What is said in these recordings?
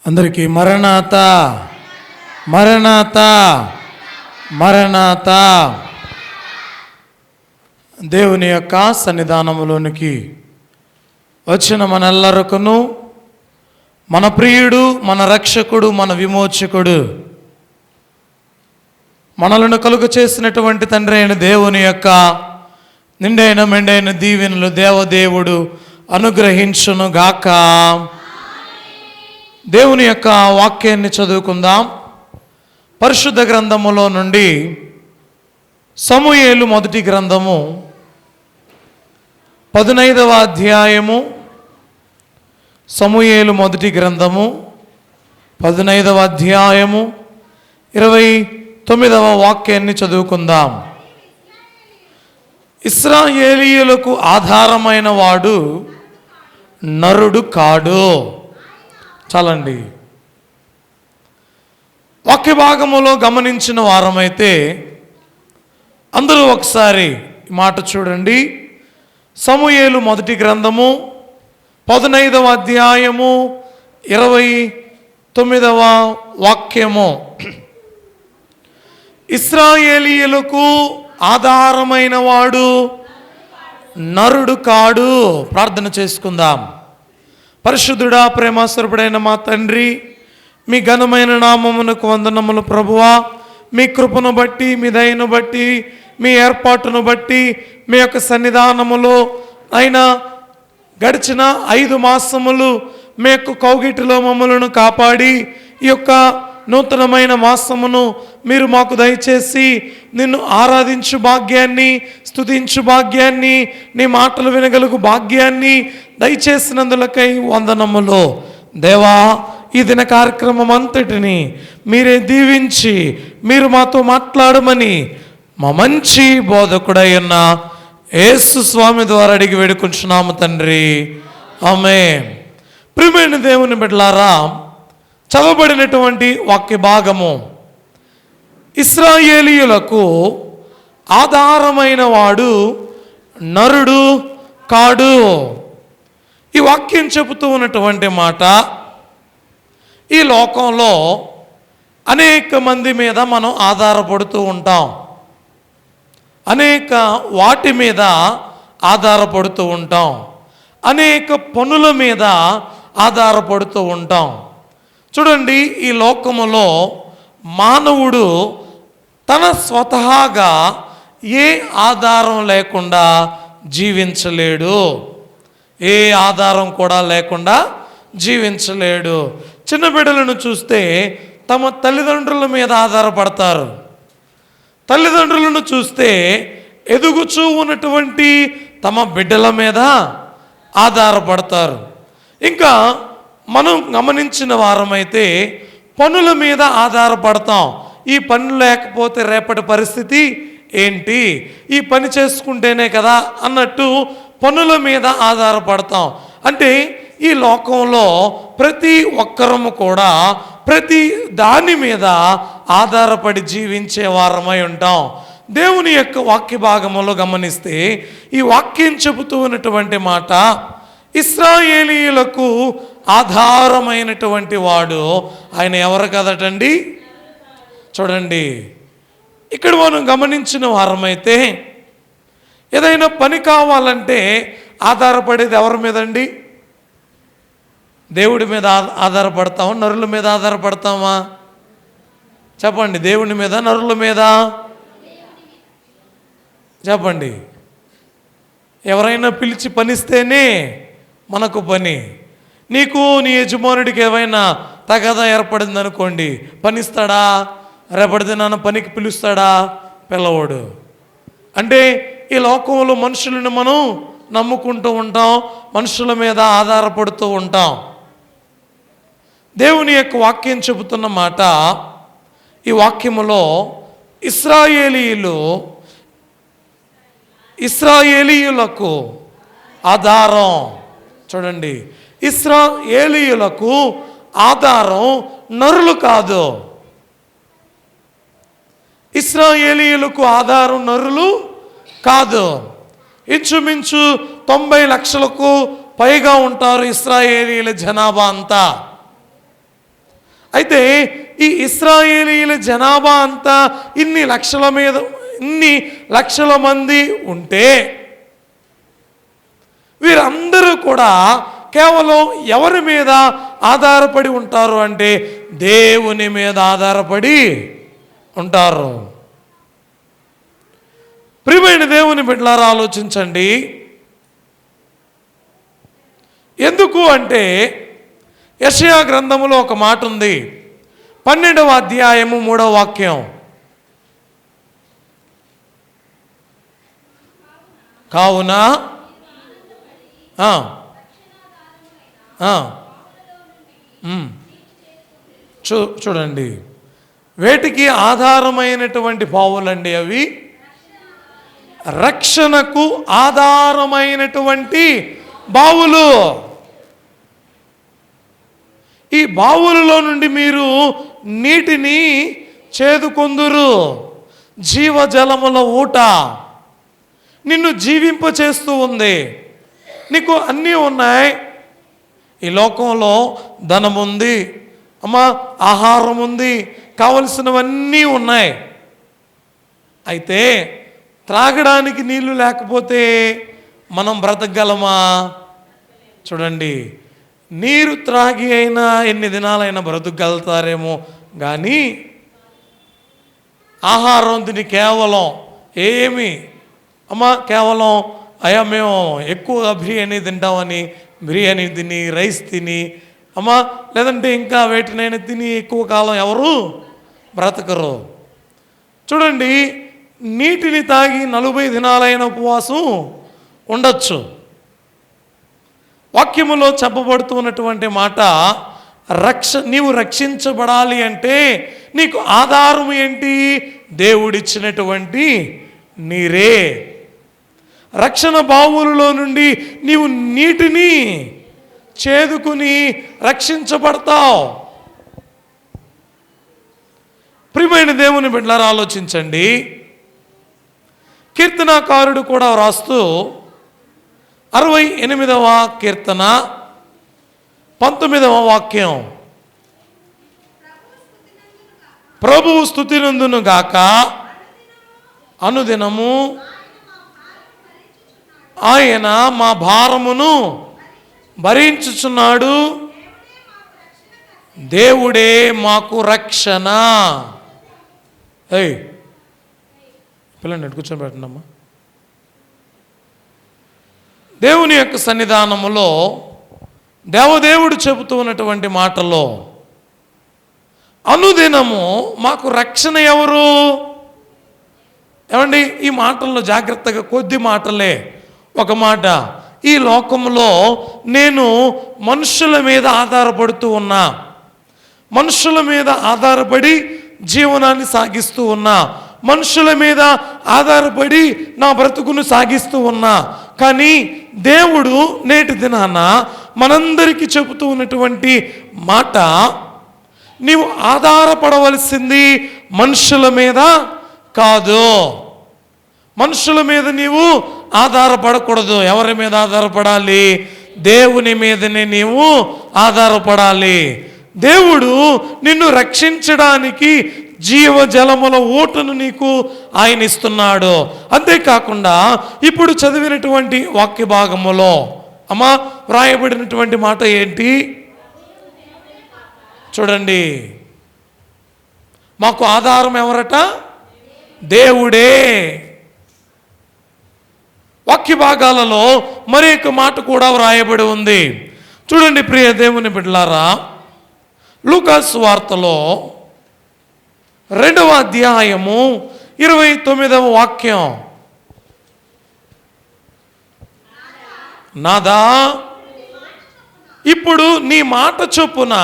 అందరికీ మరణాత మరణాత మరణాత. దేవుని యొక్క సన్నిధానములోనికి వచ్చిన మనెల్లరకును మన ప్రియుడు, మన రక్షకుడు, మన విమోచకుడు, మనలను కలుగ చేసినటువంటి తండ్రి అయిన దేవుని యొక్క నిండైన మెండైన దీవెనలు దేవదేవుడు అనుగ్రహించును గాక. దేవుని యొక్క వాక్యాన్ని చదువుకుందాం. పరిశుద్ధ గ్రంథములో నుండి సమూయేలు మొదటి గ్రంథము 15వ అధ్యాయము. సమూయేలు మొదటి గ్రంథము 15వ అధ్యాయము 29వ వాక్యాన్ని చదువుకుందాం. ఇశ్రాయేలీయులకు ఆధారమైన వాడు నరుడు కాడు. చాలండి. వాక్య భాగములో గమనించిన వారమైతే అందరూ ఒకసారి ఈ మాట చూడండి. సమూయేలు మొదటి గ్రంథము 15వ అధ్యాయము 29వ వాక్యము. ఇశ్రాయేలీయులకు ఆధారమైన వాడు నరుడు కాడు. ప్రార్థన చేసుకుందాం. పరిశుద్ధుడా, ప్రేమాస్వరూపుడైన మా తండ్రి, మీ ఘనమైన నామమునకు వందనములు ప్రభువా. మీ కృపను బట్టి, మీ దయను బట్టి, మీ ఏర్పాటును బట్టి, మీ యొక్క సన్నిధానములో అయినా గడిచిన 5 మాసములు మీ యొక్క కౌగిటిలో మమ్మలను కాపాడి ఈ యొక్క నూతనమైన మాసమును మీరు మాకు దయచేసి నిన్ను ఆరాధించు భాగ్యాన్ని, స్తుతించు భాగ్యాన్ని, నీ మాటలు వినగలుగు భాగ్యాన్ని దయచేసినందులకై వందనములు. దేవా, ఈ దిన కార్యక్రమం అంతటిని మీరే దీవించి మీరు మాతో మాట్లాడమని మా మంచి బోధకుడై ఉన్న యేసు స్వామి ద్వారా అడిగి వేడుకుంటున్నాము తండ్రి, ఆమేన్. ప్రియమైన దేవుని బిడ్డలారా, చదవబడినటువంటి వాక్య భాగము ఇశ్రాయేలీయులకు ఆధారమైన వాడు నరుడు కాడు. ఈ వాక్యం చెబుతూ ఉన్నటువంటి మాట, ఈ లోకంలో అనేక మంది మీద మనం ఆధారపడుతూ ఉంటాం, అనేక వాటి మీద ఆధారపడుతూ ఉంటాం, అనేక పనుల మీద ఆధారపడుతూ ఉంటాం. చూడండి, ఈ లోకములో మానవుడు తన స్వతహాగా ఏ ఆధారం లేకుండా జీవించలేడు. ఏ ఆధారం కూడా లేకుండా జీవించలేడు. చిన్న బిడ్డలను చూస్తే తమ తల్లిదండ్రుల మీద ఆధారపడతారు. తల్లిదండ్రులను చూస్తే ఎదుగుచూ ఉన్నటువంటి తమ బిడ్డల మీద ఆధారపడతారు. ఇంకా మనం గమనించిన వారమైతే పనుల మీద ఆధారపడతాం. ఈ పని లేకపోతే రేపటి పరిస్థితి ఏంటి, ఈ పని చేసుకుంటేనే కదా అన్నట్టు పనుల మీద ఆధారపడతాం. అంటే ఈ లోకంలో ప్రతి ఒక్కరము కూడా ప్రతి దాని మీద ఆధారపడి జీవించే వారమై ఉంటాం. దేవుని యొక్క వాక్య భాగంలో గమనిస్తే ఈ వాక్యం చెబుతూ ఉన్నటువంటి మాట, ఇశ్రాయేలీయులకు ఆధారమైనటువంటి వాడు ఆయన ఎవరు కదటండి. చూడండి, ఇక్కడ మనం గమనించిన వారమైతే ఏదైనా పని కావాలంటే ఆధారపడేది ఎవరి మీద అండి? దేవుడి మీద ఆధారపడతామా, నరుల మీద ఆధారపడతామా? చెప్పండి, దేవుని మీద, నరుల మీద? చెప్పండి. ఎవరైనా పిలిచి పనిస్తేనే మనకు పని. నీకు నీ యజమానుడికి ఏమైనా తగాదా ఏర్పడింది అనుకోండి, పనిస్తాడా? రేపటి దినాన పనికి పిలుస్తాడా? పిల్లవాడు. అంటే ఈ లోకంలో మనుషులను మనం నమ్ముకుంటూ ఉంటాం, మనుషుల మీద ఆధారపడుతూ ఉంటాం. దేవుని యొక్క వాక్యం చెబుతున్న మాట, ఈ వాక్యములో ఇశ్రాయేలీయులకు ఆధారం. చూడండి, ఇశ్రాయేలీయులకు ఆధారం నరులు కాదు. ఇశ్రాయేలీయులకు ఆధారం నరులు కాదు. ఇంచుమించు 90 లక్షలకు పైగా ఉంటారు ఇశ్రాయేలీయుల జనాభా అంతా. అయితే ఈ ఇశ్రాయేలీల జనాభా అంతా ఇన్ని లక్షల మంది ఉంటే వీరందరూ కూడా కేవలం ఎవరి మీద ఆధారపడి ఉంటారు అంటే దేవుని మీద ఆధారపడి ఉంటారు. ప్రియమైన దేవుని బిడ్డలారా, ఆలోచించండి. ఎందుకు అంటే యెషయా గ్రంథములో ఒక మాట ఉంది, 12వ అధ్యాయము 3వ వాక్యం. కావున చూడండి, వేటికి ఆధారమైనటువంటి బావులండి అవి? రక్షణకు ఆధారమైనటువంటి బావులు. ఈ బావులలో నుండి మీరు నీటిని చేదుకొందురు. జీవజలముల ఊట నిన్ను జీవింపచేస్తూ ఉంది. నీకు అన్నీ ఉన్నాయి. ఈ లోకంలో ధనం ఉంది, ఆహారం ఉంది, కావలసినవన్నీ ఉన్నాయి. అయితే త్రాగడానికి నీళ్లు లేకపోతే మనం బ్రతకగలమా? చూడండి, నీరు త్రాగి అయినా ఎన్ని దినాలైనా బ్రతకగలుగుతారేమో కానీ ఆహారం తిని కేవలం కేవలం మేము ఎక్కువగా బిర్యానీ తింటామని బిర్యానీ తిని రైస్ తిని లేదంటే ఇంకా వేటినైనా తిని ఎక్కువ కాలం ఎవరు బ్రతకరు. చూడండి, నీటిని తాగి 40 దినాలైన ఉపవాసం ఉండొచ్చు. వాక్యములో చెప్పబడుతున్నటువంటి మాట, నీవు రక్షించబడాలి అంటే నీకు ఆధారం ఏంటి? దేవుడిచ్చినటువంటి నీరే. రక్షణ బావులలో నుండి నీవు నీటిని చేదుకుని రక్షించబడతావు. ప్రియమైన దేవుని బిడ్డలారా, ఆలోచించండి. కీర్తనాకారుడు కూడా రాస్తూ 68వ కీర్తన 19వ వాక్యం, ప్రభువు స్తుతినందును గాక అనుదినము ఆయన మా భారమును భరించుచున్నాడు, దేవుడే మాకు రక్షణ. పిల్లని కూర్చొని పెట్టండమ్మా. దేవుని యొక్క సన్నిధానములో దేవదేవుడు చెబుతూ ఉన్నటువంటి మాటలో అనుదినము మాకు రక్షణ ఎవరు? ఏమండి, ఈ మాటల్లో జాగ్రత్తగా కొద్ది మాటలే. ఒక మాట, ఈ లోకంలో నేను మనుషుల మీద ఆధారపడుతూ ఉన్నా, మనుషుల మీద ఆధారపడి జీవనాన్ని సాగిస్తూ ఉన్నా, మనుషుల మీద ఆధారపడి నా బ్రతుకును సాగిస్తూ ఉన్నా. కానీ దేవుడు నేటి దినాన మనందరికీ చెబుతూ ఉన్నటువంటి మాట, నీవు ఆధారపడవలసింది మనుషుల మీద కాదు. మనుషుల మీద నీవు ఆధారపడకూడదు. ఎవరి మీద ఆధారపడాలి? దేవుని మీదనే నీవు ఆధారపడాలి. దేవుడు నిన్ను రక్షించడానికి జీవజలముల ఊటను నీకు ఆయన ఇస్తున్నాడు. అంతేకాకుండా ఇప్పుడు చదివినటువంటి వాక్య భాగములో వ్రాయబడినటువంటి మాట ఏంటి? చూడండి, మాకు ఆధారం ఎవరట? దేవుడే. వాక్య భాగాలలో మరి ఒక మాట కూడా వ్రాయబడి ఉంది. చూడండి ప్రియ దేవుని బిడ్డలారా, లూకాసు వార్తలో 2వ అధ్యాయము 29వ వాక్యం, నాదా ఇప్పుడు నీ మాట చొప్పున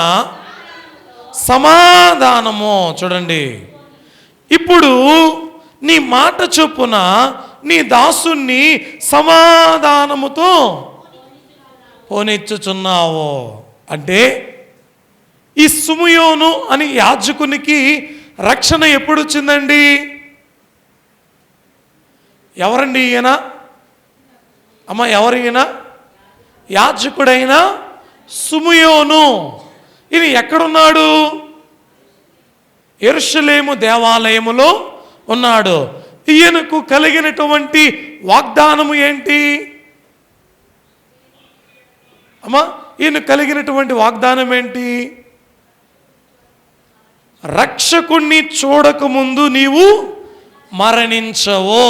సమాధానము. చూడండి, ఇప్పుడు నీ మాట చొప్పున నీ దాసుని సమాధానముతో పోనిచ్చుచున్నావు. అంటే ఈ సుమయోను అని యాజకునికి రక్షణ ఎప్పుడు వచ్చిందండి? ఎవరండి ఈయన? ఎవరు ఈయన? యాజకుడైన సుమయోను. ఈయన ఎక్కడున్నాడు? యెరూషలేము దేవాలయములో ఉన్నాడు. ఈయనకు కలిగినటువంటి వాగ్దానము ఏంటి అమ్మా? ఈయన కలిగినటువంటి వాగ్దానం ఏంటి? రక్షకుణ్ణి చూడకముందు నీవు మరణించవు.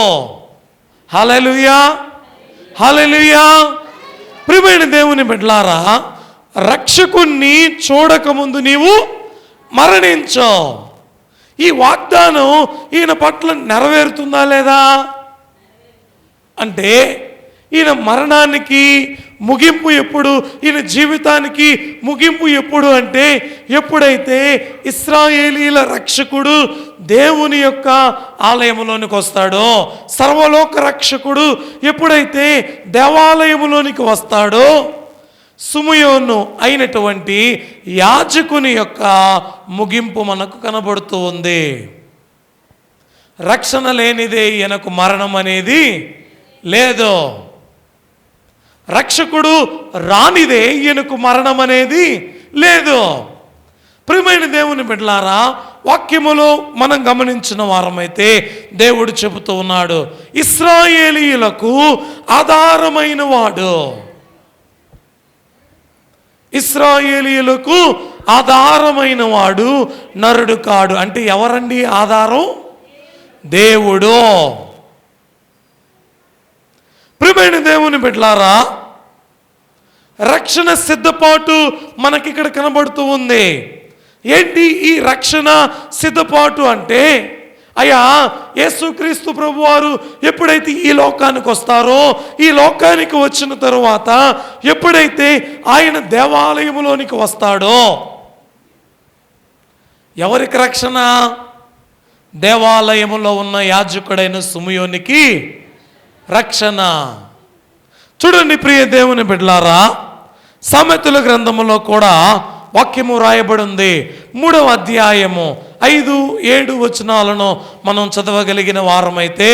హల్లెలూయా, హల్లెలూయా. ప్రియమైన దేవుని బిడ్డలారా, రక్షకుణ్ణి చూడకముందు నీవు మరణించవు. ఈ వాగ్దానం ఈయన పట్ల నెరవేరుతుందా లేదా అంటే, ఈయన మరణానికి ముగింపు ఎప్పుడు, ఈయన జీవితానికి ముగింపు ఎప్పుడు అంటే, ఎప్పుడైతే ఇశ్రాయేలీల రక్షకుడు దేవుని యొక్క ఆలయంలోనికి వస్తాడో, సర్వలోక రక్షకుడు ఎప్పుడైతే దేవాలయంలోనికి వస్తాడో, సుమయోను అయినటువంటి యాజకుని యొక్క ముగింపు మనకు కనబడుతూ ఉంది. రక్షణ లేనిదే ఈయనకు మరణం అనేది లేదు. రక్షకుడు రానిదే ఈయనకు మరణం అనేది లేదు. ప్రియమైన దేవుని బిడ్డలారా, వాక్యములో మనం గమనించిన వారమైతే దేవుడు చెబుతూ ఉన్నాడు, ఇశ్రాయేలీయులకు ఆధారమైన వాడు. ఇశ్రాయేలీయులకు ఆధారమైన వాడు నరుడు కాడు. అంటే ఎవరండి ఆధారం? దేవుడు. ప్రియమైన దేవుని బిడ్డలారా, రక్షణ సిద్ధపాటు మనకిక్కడ కనబడుతూ ఉంది. ఏంటి ఈ రక్షణ సిద్ధపాటు అంటే, అయ్యా యేసుక్రీస్తు ప్రభువారు ఎప్పుడైతే ఈ లోకానికి వస్తారో, ఈ లోకానికి వచ్చిన తరువాత ఎప్పుడైతే ఆయన దేవాలయంలోనికి వస్తాడో, ఎవరికి రక్షణ? దేవాలయములో ఉన్న యాజకుడైన సుమయోనికి రక్షణ. చూడండి ప్రియ దేవుని బిడ్డలారా, సామెతల గ్రంథములో కూడా వాక్యము రాయబడి ఉంది. 3వ అధ్యాయము 5, 7 వచనాలను మనం చదవగలిగిన వారమైతే,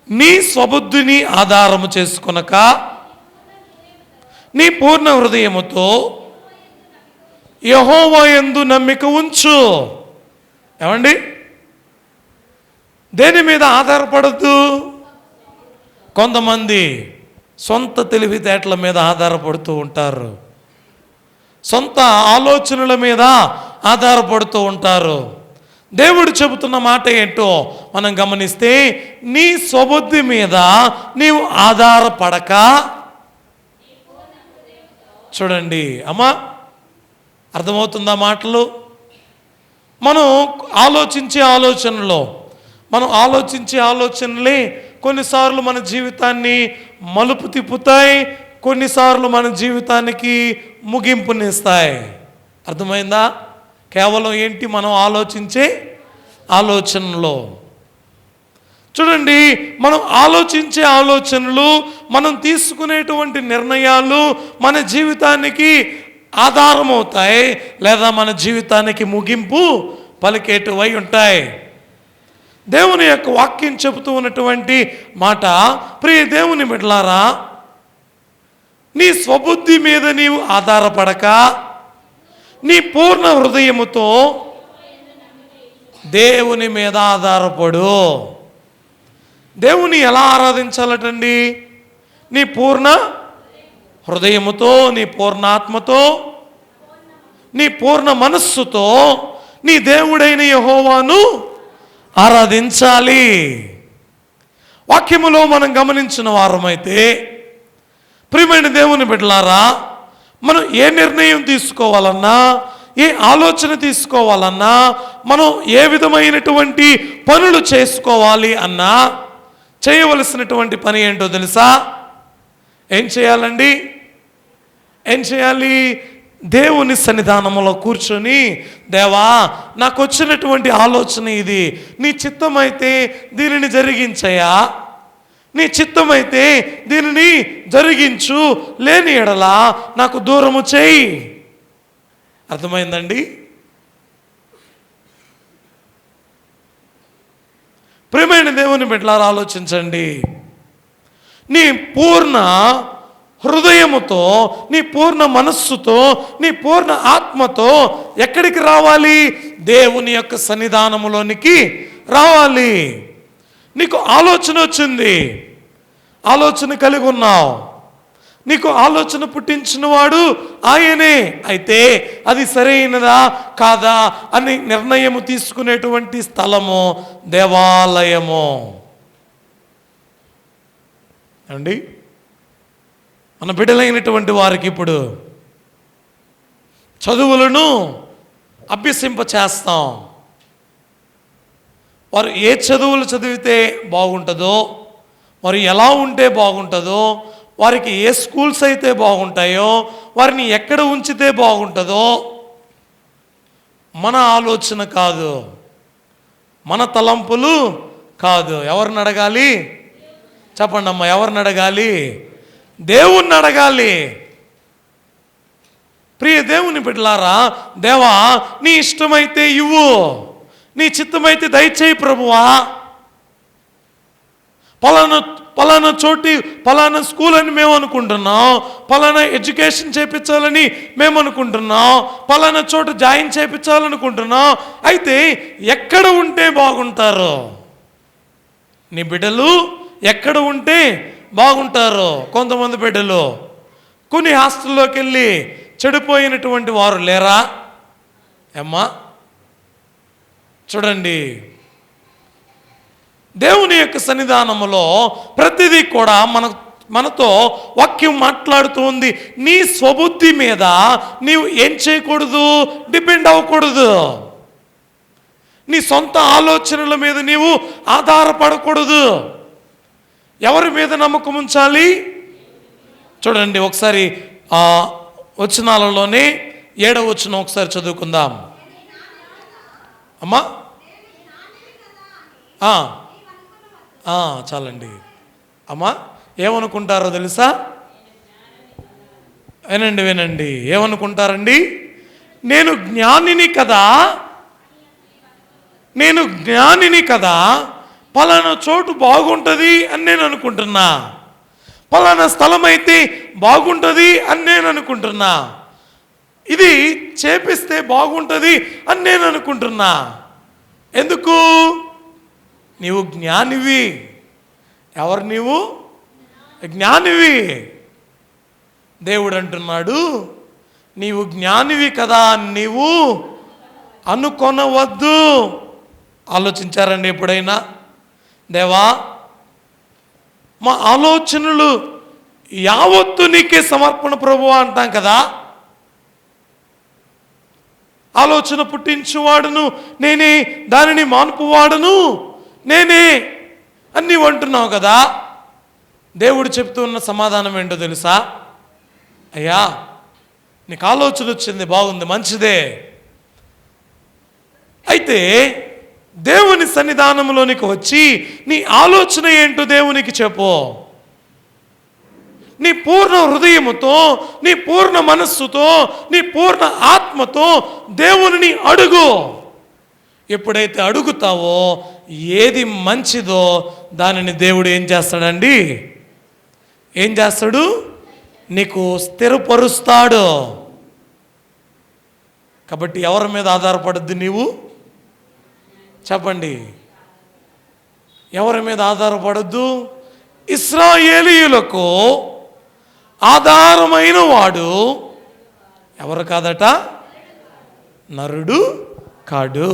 నీ స్వబుద్ధిని ఆధారము చేసుకొనక నీ పూర్ణ హృదయముతో యెహోవా యందు నమ్మిక ఉంచు. ఏమండి? దేని మీద ఆధారపడద్దు? కొంతమంది సొంత తెలివితేటల మీద ఆధారపడుతూ ఉంటారు, సొంత ఆలోచనల మీద ఆధారపడుతూ ఉంటారు. దేవుడు చెబుతున్న మాట ఏంటో మనం గమనిస్తే, నీ స్వబుద్ధి మీద నీవు ఆధారపడక. చూడండి అమ్మా, అర్థమవుతుందా మాటలు? మనం ఆలోచించే ఆలోచనలే కొన్నిసార్లు మన జీవితాన్ని మలుపు తిప్పుతాయి, కొన్నిసార్లు మన జీవితానికి ముగింపునిస్తాయి. అర్థమైందా? కేవలం ఏంటి? మనం ఆలోచించే ఆలోచనలో. చూడండి, మనం ఆలోచించే ఆలోచనలు, మనం తీసుకునేటువంటి నిర్ణయాలు మన జీవితానికి ఆధారమవుతాయి, లేదా మన జీవితానికి ముగింపు పలికేటువై ఉంటాయి. దేవుని యొక్క వాక్యం చెబుతూ ఉన్నటువంటి మాట, ప్రియ దేవుని బిడ్డలారా, నీ స్వబుద్ధి మీద నీవు ఆధారపడక నీ పూర్ణ హృదయముతో దేవుని మీద ఆధారపడు. దేవుని ఎలా ఆరాధించాలటండి? నీ పూర్ణ హృదయముతో, నీ పూర్ణ ఆత్మతో, నీ పూర్ణ మనస్సుతో నీ దేవుడైన యెహోవాను ఆరాధించాలి. వాక్యములో మనం గమనించిన వారమైతే, ప్రియమైన దేవుని బిడ్డలారా, మనం ఏ నిర్ణయం తీసుకోవాలన్నా, ఏ ఆలోచన తీసుకోవాలన్నా, మనం ఏ విధమైనటువంటి పనులు చేసుకోవాలి అన్నా, చేయవలసినటువంటి పని ఏంటో తెలుసా? ఏం చేయాలండి? ఏం చేయాలి? దేవుని సన్నిధానంలో కూర్చొని, దేవా నాకు వచ్చినటువంటి ఆలోచన ఇది, నీ చిత్తమైతే దీనిని జరిగించయా, నీ చిత్తమైతే దీనిని జరిగించు, లేని ఎడలా నాకు దూరము చేయి. అర్థమైందండి? ప్రియమైన దేవుని బిడ్డలారా, ఆలోచించండి. నీ పూర్ణ హృదయముతో, నీ పూర్ణ మనస్సుతో, నీ పూర్ణ ఆత్మతో ఎక్కడికి రావాలి? దేవుని యొక్క సన్నిధానములోనికి రావాలి. నీకు ఆలోచన వచ్చింది, ఆలోచన కలిగి ఉన్నావు, నీకు ఆలోచన పుట్టించిన వాడు ఆయనే. అయితే అది సరైనదా కాదా అని నిర్ణయము తీసుకునేటువంటి స్థలము దేవాలయము అండి. మన బిడ్డలైనటువంటి వారికి ఇప్పుడు చదువులను అభ్యసింప చేస్తాం. వారు ఏ చదువులు చదివితే బాగుంటుందో, వారు ఎలా ఉంటే బాగుంటుందో, వారికి ఏ స్కూల్స్ అయితే బాగుంటాయో, వారిని ఎక్కడ ఉంచితే బాగుంటుందో మన ఆలోచన కాదు, మన తలంపులు కాదు. ఎవరిని అడగాలి? చెప్పండి అమ్మా, ఎవరిని అడగాలి? దేవుణ్ణి అడగాలి. ప్రియ దేవుని బిడ్డలారా, దేవా నీ ఇష్టమైతే ఇవ్వు, నీ చిత్తమైతే దయచేయి ప్రభువా. పలానా చోటి పలానా స్కూల్ అని మేము అనుకుంటున్నాం, పలానా ఎడ్యుకేషన్ చేయించాలని మేము అనుకుంటున్నాం, పలానా చోట జాయిన్ చేయించాలనుకుంటున్నాం. అయితే ఎక్కడ ఉంటే బాగుంటారు నీ బిడ్డలు? ఎక్కడ ఉంటే బాగుంటారు? కొంతమంది బిడ్డలు కొన్ని హాస్టల్లోకి వెళ్ళి చెడిపోయినటువంటి వారు లేరా అమ్మా? చూడండి, దేవుని యొక్క సన్నిధానములో ప్రతిదీ కూడా మనతో వాక్యం మాట్లాడుతూ ఉంది. నీ స్వబుద్ధి మీద నీవు ఏం చేయకూడదు, డిపెండ్ అవ్వకూడదు. నీ సొంత ఆలోచనల మీద నీవు ఆధారపడకూడదు. ఎవరి మీద నమ్మకం ఉంచాలి? చూడండి, ఒకసారి వచనాలలోనే 7వ వచనం ఒకసారి చదువుకుందాం అమ్మా. చాలండి అమ్మా. ఏమనుకుంటారో తెలుసా? వినండి, ఏమనుకుంటారండి? నేను జ్ఞానిని కదా, పలానా చోటు బాగుంటుంది అని నేను అనుకుంటున్నా, పలానా స్థలం అయితే బాగుంటుంది అని నేను అనుకుంటున్నా, ఇది చేపిస్తే బాగుంటుంది అని నేను అనుకుంటున్నా. ఎందుకు? నీవు జ్ఞానివి. ఎవరు నీవు? జ్ఞానివి. దేవుడు అంటున్నాడు, నీవు జ్ఞానివి కదా, నీవు అనుకొనవద్దు. ఆలోచించారండి ఎప్పుడైనా? దేవా మా ఆలోచనలు యావత్తు నీకే సమర్పణ ప్రభువా అంటాం కదా. ఆలోచన పుట్టించువాడును నేనే, దానిని మాన్పువాడును నేనే అని నీవు అంటున్నావు కదా. దేవుడు చెప్తున్న సమాధానం ఏంటో తెలుసా? అయ్యా నీకు ఆలోచన వచ్చింది, బాగుంది, మంచిదే. అయితే దేవుని సన్నిధానంలోనికి వచ్చి నీ ఆలోచన ఏంటో దేవునికి చెప్పు. నీ పూర్ణ హృదయముతో, నీ పూర్ణ మనస్సుతో, నీ పూర్ణ ఆత్మతో దేవుని అడుగు. ఎప్పుడైతే అడుగుతావో ఏది మంచిదో దానిని దేవుడు ఏం చేస్తాడండి? ఏం చేస్తాడు? నీకు స్థిరపరుస్తాడు. కాబట్టి ఎవరి మీద ఆధారపడద్దు నీవు? చెప్పండి, ఎవరి మీద ఆధారపడద్దు? ఇశ్రాయేలీయులకు ఆధారమైన వాడు ఎవరు కాదట? నరుడు కాడు.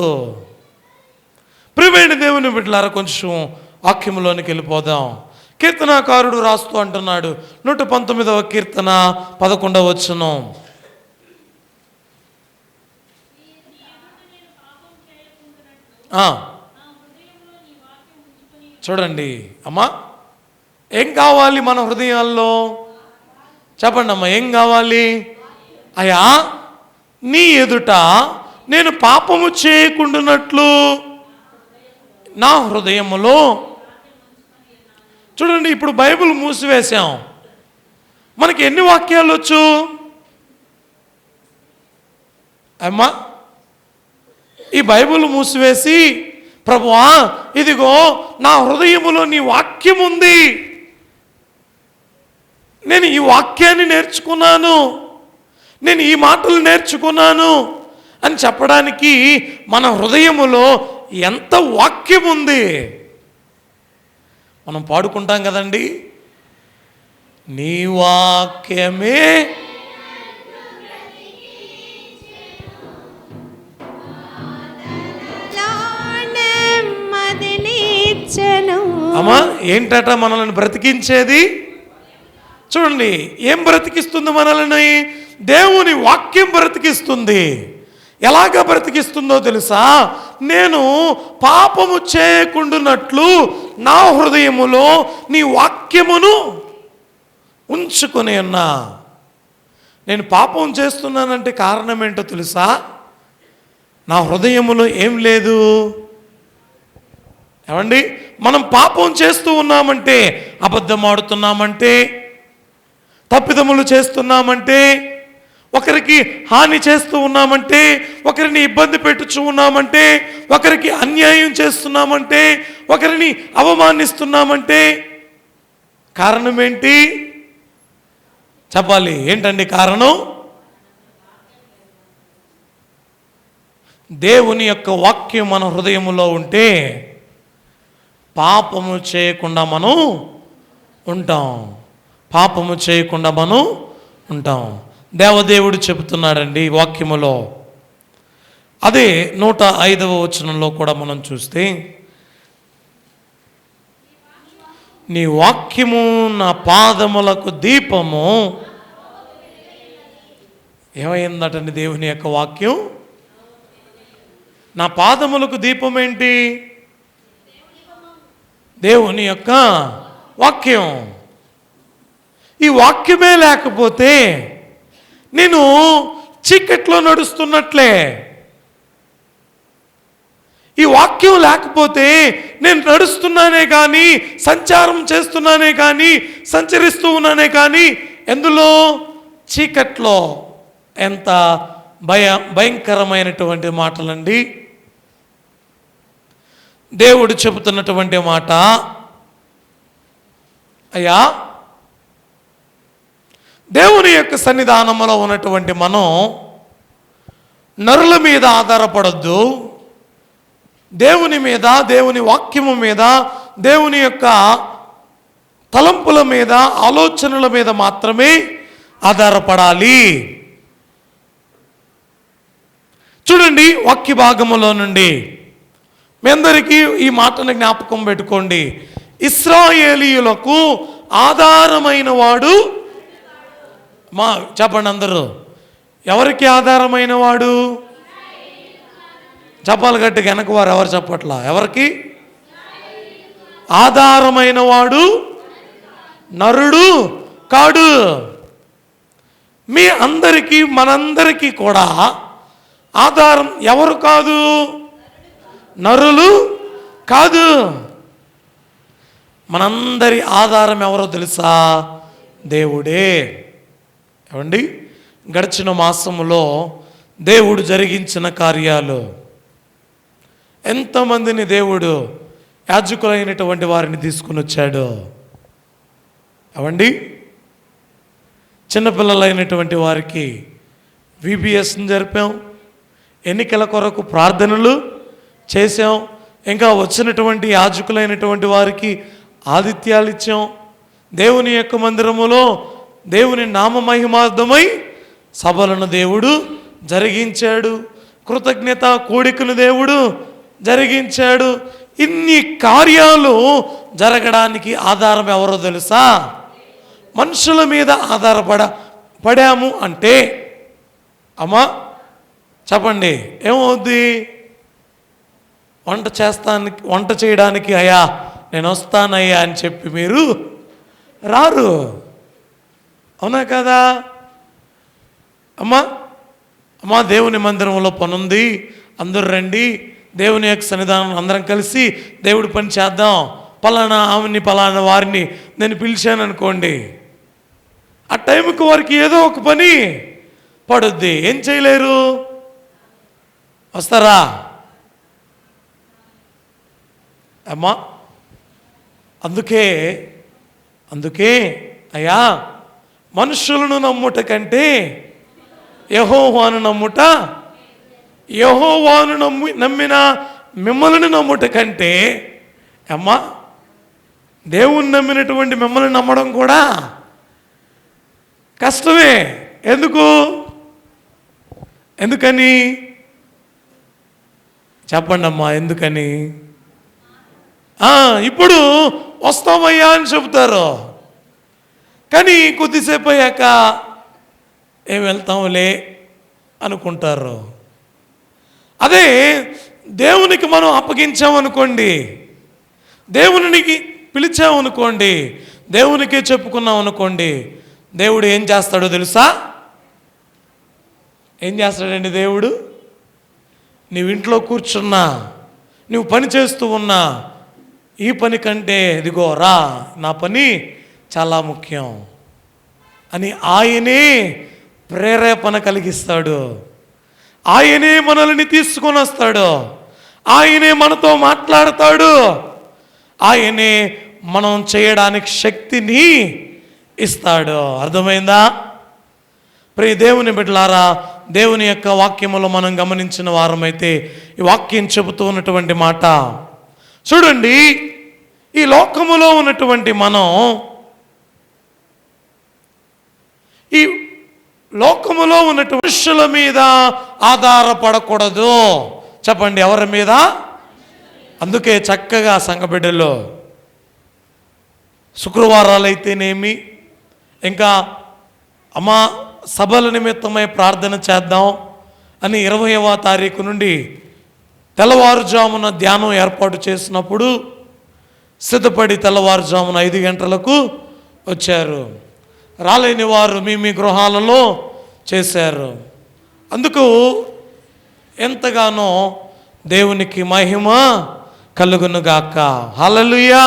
ప్రియమైన దేవుని బిడ్డలారా, కొంచెం వాక్యంలోనికి వెళ్ళిపోదాం. కీర్తనాకారుడు రాస్తూ అంటున్నాడు, 119వ కీర్తన 11వ వచనం. చూడండి అమ్మా, ఏం కావాలి మన హృదయాల్లో? చెప్పండి అమ్మా, ఏం కావాలి? అయ్యా నీ ఎదుట నేను పాపము చేయకుండానట్లు నా హృదయములో. చూడండి, ఇప్పుడు బైబిల్ మూసివేశాం, మనకి ఎన్ని వాక్యాలు వచ్చు అమ్మా? ఈ బైబిల్ మూసివేసి, ప్రభువా ఇదిగో నా హృదయములో నీ వాక్యం ఉంది, నేను ఈ వాక్యాన్ని నేర్చుకున్నాను, నేను ఈ మాటలు నేర్చుకున్నాను అని చెప్పడానికి మన హృదయములో ఎంత వాక్యం ఉంది. మనం పాడుకుంటాం కదండి, నీ వాక్యమే అమ్మా. ఏంటట మనల్ని బ్రతికించేది? చూడండి, ఏం బ్రతికిస్తుంది మనల్ని? దేవుని వాక్యం బ్రతికిస్తుంది. ఎలాగ బ్రతికిస్తుందో తెలుసా? నేను పాపము చేయకుండానట్లు నా హృదయములో నీ వాక్యమును ఉంచుకొని ఉన్నా. నేను పాపం చేస్తున్నానంటే కారణం ఏంటో తెలుసా? నా హృదయములో ఏం లేదు. ఏమండి, మనం పాపం చేస్తూ ఉన్నామంటే, అబద్ధం ఆడుతున్నామంటే, తప్పిదములు చేస్తున్నామంటే, ఒకరికి హాని చేస్తూ ఉన్నామంటే, ఒకరిని ఇబ్బంది పెట్టుచూ ఉన్నామంటే, ఒకరికి అన్యాయం చేస్తున్నామంటే, ఒకరిని అవమానిస్తున్నామంటే కారణం ఏంటి చెప్పాలి? ఏంటండి కారణం? దేవుని యొక్క వాక్యం మన హృదయములో ఉంటే పాపము చేయకుండా మనం ఉంటాం. పాపము చేయకుండా మనం ఉంటాం. దేవదేవుడు చెబుతున్నాడండి వాక్యములో. అదే 105వ వచనంలో కూడా మనం చూస్తే, నీ వాక్యము నా పాదములకు దీపము. ఏమైందటండి దేవుని యొక్క వాక్యం? నా పాదములకు దీపం ఏంటి? దేవుని యొక్క వాక్యం. ఈ వాక్యమే లేకపోతే నేను చీకట్లో నడుస్తున్నట్లే. ఈ వాక్యం లేకపోతే నేను నడుస్తున్నానే కానీ, సంచారం చేస్తున్నానే కానీ, సంచరిస్తూ ఉన్నానే కానీ, ఎందులో? చీకట్లో. ఎంత భయంకరమైనటువంటి మాటలండి. దేవుడు చెబుతున్నటువంటి మాట, అయ్యా, దేవుని యొక్క సన్నిధానంలో ఉన్నటువంటి మనం నరుల మీద ఆధారపడద్దు. దేవుని మీద, దేవుని వాక్యము మీద, దేవుని యొక్క తలంపుల మీద, ఆలోచనల మీద మాత్రమే ఆధారపడాలి. చూడండి, వాక్య భాగములో నుండి మీ అందరికీ ఈ మాటను జ్ఞాపకం పెట్టుకోండి. ఇశ్రాయేలీయులకు ఆధారమైన వాడు చెప్పండి అందరూ, ఎవరికి ఆధారమైన వాడు? చెప్పాలి గట్టిగా, వెనక వారు ఎవరు చెప్పట్లా. ఎవరికి ఆధారమైన వాడు? నరుడు కాడు. మీ అందరికీ, మనందరికీ కూడా ఆధారం ఎవరు కాదు? నరులు కాదు. మనందరి ఆధారం ఎవరో తెలుసా? దేవుడే. ఏమండి, గడిచిన మాసములో దేవుడు జరిగించిన కార్యాలు, ఎంతమందిని దేవుడు యాజకులైనటువంటి వారిని తీసుకుని వచ్చాడు. ఏమండి, చిన్నపిల్లలైనటువంటి వారికి VBSని జరిపాం, ఎన్నికల కొరకు ప్రార్థనలు చేసాం, ఇంకా వచ్చినటువంటి యాజకులైనటువంటి వారికి ఆతిథ్యాలు ఇచ్చాం. దేవుని యొక్క మందిరములో దేవుని నామమహిమార్థమై సభలను దేవుడు జరిగించాడు. కృతజ్ఞత కూడికను దేవుడు జరిగించాడు. ఇన్ని కార్యాలు జరగడానికి ఆధారం ఎవరో తెలుసా? మనుషుల మీద పడాము అంటే, అమ్మా చెప్పండి, ఏమవుద్ది? వంట చేయడానికి అయ్యా నేను వస్తానయ్యా అని చెప్పి మీరు రారు. అవునా కదా? అమ్మా దేవుని మందిరంలో పనుంది, అందరూ రండి, దేవుని యొక్క సన్నిధానం అందరం కలిసి దేవుడి పని చేద్దాం, పలానా ఆమెని పలానా వారిని నేను పిలిచాను అనుకోండి, ఆ టైంకి వారికి ఏదో ఒక పని పడుద్ది. ఏం చేయలేరు, వస్తారా? అమ్మా అందుకే అయ్యా మనుషులను నమ్ముట కంటే యెహోవాను నమ్ముట, యెహోవాను నమ్మిన మిమ్మల్ని నమ్ముట కంటే, అమ్మా దేవుణ్ణి నమ్మినటువంటి మిమ్మల్ని నమ్మడం కూడా కష్టమే. ఎందుకని చెప్పండి అమ్మా, ఎందుకని? ఇప్పుడు వస్తామయ్యా అని చెబుతారు, కానీ కొద్దిసేపు అయ్యాక ఏం వెళ్తాంలే అనుకుంటారు. అదే దేవునికి మనం అప్పగించామనుకోండి, దేవునికి పిలిచామనుకోండి, దేవునికే చెప్పుకున్నాం అనుకోండి, దేవుడు ఏం చేస్తాడో తెలుసా? ఏం చేస్తాడండి దేవుడు? నీవు ఇంట్లో కూర్చున్నా, నువ్వు పని చేస్తూ ఉన్నా, ఈ పని కంటే ఇదిగో రా, నా పని చాలా ముఖ్యం అని ఆయనే ప్రేరేపణ కలిగిస్తాడు. ఆయనే మనల్ని తీసుకొని వస్తాడు, ఆయనే మనతో మాట్లాడతాడు, ఆయనే మనం చేయడానికి శక్తిని ఇస్తాడు. అర్థమైందా? ప్రియ దేవుని బిడ్డలారా, దేవుని యొక్క వాక్యములో మనం గమనించిన వారమైతే ఈ వాక్యం చెబుతూ ఉన్నటువంటి మాట చూడండి. ఈ లోకములో ఉన్నటువంటి మనం, ఈ లోకములో ఉన్నటువంటి మనుషుల మీద ఆధారపడకూడదు. చెప్పండి, ఎవరి మీద? అందుకే చక్కగా సంఘబిడ్డల్లో శుక్రవారాలు అయితేనేమి, ఇంకా అమ్మా సభల నిమిత్తమై ప్రార్థన చేద్దాం అని 20వ తారీఖు నుండి తెల్లవారుజామున ధ్యానం ఏర్పాటు చేసినప్పుడు సిద్ధపడి తెల్లవారుజామున 5 గంటలకు వచ్చారు. రాలేని వారు మీ గృహాలలో చేశారు. అందుకు ఎంతగానో దేవునికి మహిమ కలుగునుగాక. హల్లెలూయా.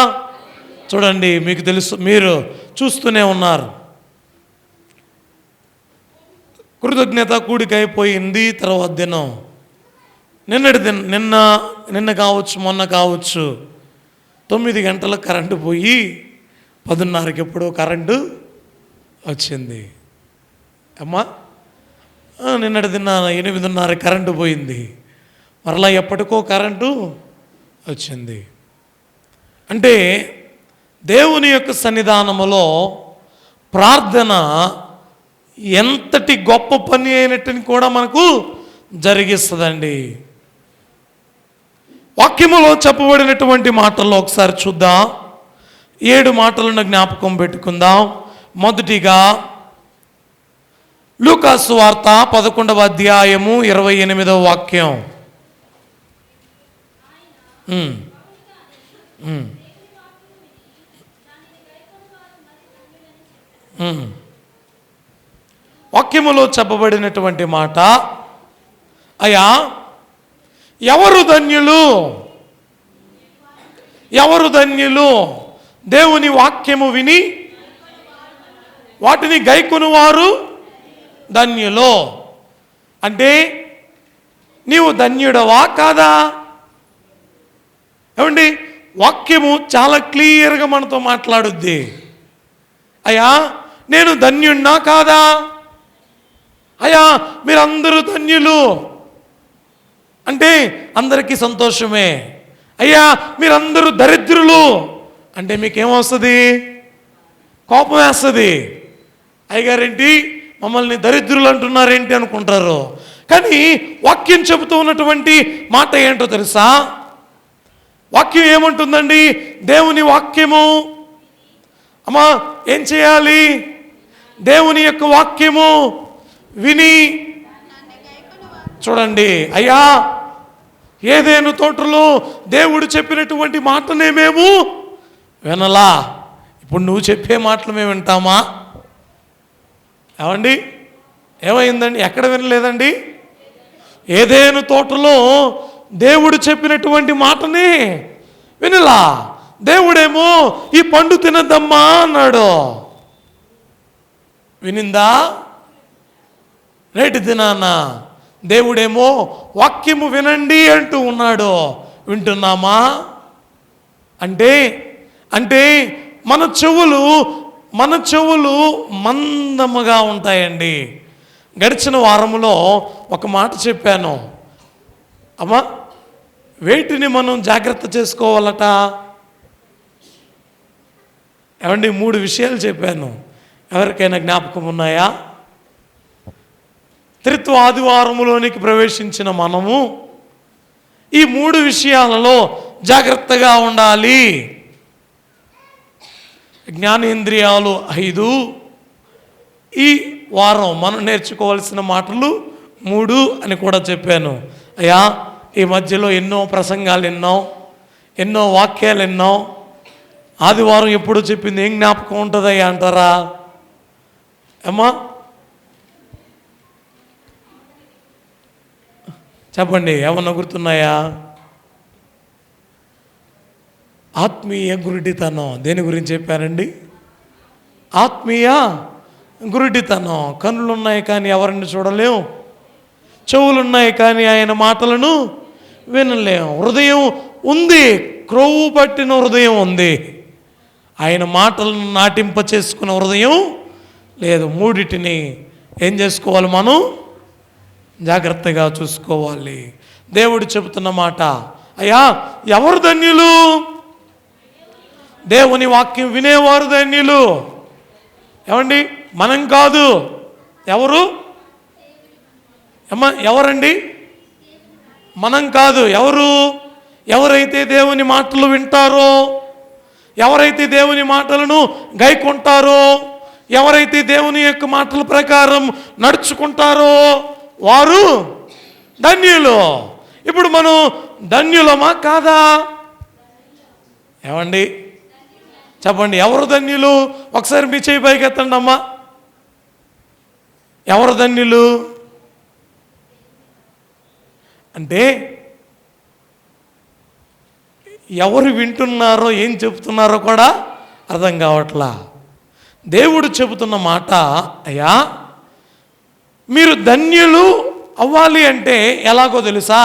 చూడండి, మీకు తెలుసు, మీరు చూస్తూనే ఉన్నారు, కృతజ్ఞత కూడిక అయిపోయింది. తర్వాత దినం నిన్న కావచ్చు, మొన్న కావచ్చు, 9 గంటలకు కరెంటు పోయి 10:30కి ఎప్పుడో కరెంటు వచ్చింది. అమ్మా నిన్నటి దిన 8:30 కరెంటు పోయింది, మరలా ఎప్పటికో కరెంటు వచ్చింది. అంటే దేవుని యొక్క సన్నిధానములో ప్రార్థన ఎంతటి గొప్ప పని అయినట్టుని కూడా మనకు జరిగిస్తుందండి. వాక్యములో చెప్పబడినటువంటి మాటల్లో ఒకసారి చూద్దాం. 7 మాటలను జ్ఞాపకం పెట్టుకుందాం. మొదటిగా లూకా సువార్త 11వ అధ్యాయము 28వ వాక్యం. వాక్యములో చెప్పబడినటువంటి మాట, అయ్యా ఎవరు ధన్యులు, ఎవరు ధన్యులు? దేవుని వాక్యము విని వాటిని గైకొనువారు ధన్యులు. అంటే నీవు ధన్యుడవా కాదా? ఏమండి, వాక్యము చాలా క్లియర్గా మనతో మాట్లాడుద్ది. అయ్యా నేను ధన్యుణ్ణా కాదా? అయ్యా మీరందరూ ధన్యులు అంటే అందరికీ సంతోషమే. అయ్యా మీరందరూ దరిద్రులు అంటే మీకేమొస్తుంది? కోపం వేస్తుంది. అయ్యగారేంటి మమ్మల్ని దరిద్రులు అంటున్నారేంటి అనుకుంటారు. కానీ వాక్యం చెబుతూ ఉన్నటువంటి మాట ఏంటో తెలుసా? వాక్యం ఏమంటుందండి? దేవుని వాక్యము అమ్మా ఏం చేయాలి? దేవుని యొక్క వాక్యము విని చూడండి. అయ్యా ఏదేను తోటలో దేవుడు చెప్పినటువంటి మాటనే మేము వినలా, ఇప్పుడు నువ్వు చెప్పే మాటలు మేము వింటామా? ఏమండి ఏమైందండి? ఎక్కడ వినలేదండి? ఏదేను తోటలో దేవుడు చెప్పినటువంటి మాటని వినలా. దేవుడేమో ఈ పండు తినద్దమ్మా అన్నాడు, వినిందా? నేటి దినాన దేవుడేమో వాక్యము వినండి అంటూ ఉన్నాడు, వింటున్నామా? అంటే మన చెవులు మన చెవులు మందముగా ఉంటాయండి. గడిచిన వారంలో ఒక మాట చెప్పాను, అమ్మా వేటిని మనం జాగ్రత్త చేసుకోవాలట. ఏమండి 3 విషయాలు చెప్పాను, ఎవరికైనా జ్ఞాపకం ఉన్నాయా? త్రిత్వ ఆదివారములోనికి ప్రవేశించిన మనము ఈ 3 విషయాలలో జాగ్రత్తగా ఉండాలి. జ్ఞానేంద్రియాలు 5. ఈ వారం మనం నేర్చుకోవాల్సిన మాటలు 3 అని కూడా చెప్పాను. అయ్యా ఈ మధ్యలో ఎన్నో ప్రసంగాలు విన్నాం, ఎన్నో వాక్యాలు విన్నాం. ఆదివారం ఎప్పుడు చెప్పింది ఏం జ్ఞాపకం ఉంటుందయ్యా అంటారా? అమ్మా చెప్పండి, ఏమన్నా గుర్తున్నాయా? ఆత్మీయ గురుడితనం. దేని గురించి చెప్పారండి? ఆత్మీయ గురుడితనం. కన్నులున్నాయి కానీ ఎవరిని చూడలేం, చెవులున్నాయి కానీ ఆయన మాటలను వినలేం. హృదయం ఉంది, క్రొవ్వు పట్టిన హృదయం ఉంది, ఆయన మాటలను నాటింప చేసుకున్న హృదయం లేదు. మూడిటిని ఏం చేసుకోవాలి? మనం జాగ్రత్తగా చూసుకోవాలి. దేవుడు చెబుతున్న మాట, అయ్యా ఎవరు ధన్యులు? దేవుని వాక్యం వినేవారు ధన్యులు. ఏమండి? మనం కాదు. ఎవరు? ఎవరండి? మనం కాదు. ఎవరు? ఎవరైతే దేవుని మాటలు వింటారో, ఎవరైతే దేవుని మాటలను గైకొంటారో, ఎవరైతే దేవుని యొక్క మాటల ప్రకారం నడుచుకుంటారో వారు ధన్యులు. ఇప్పుడు మనం ధన్యులమా కాదా? ఏమండి చెప్పండి, ఎవరు ధన్యులు? ఒకసారి మీ చేయి పైకి ఎత్తండి అమ్మా. ఎవరు ధన్యులు అంటే ఎవరు వింటున్నారో ఏం చెబుతున్నారో కూడా అర్థం కావట్లా. దేవుడు చెబుతున్న మాట, అయ్యా మీరు ధన్యులు అవ్వాలి అంటే ఎలాగో తెలుసా?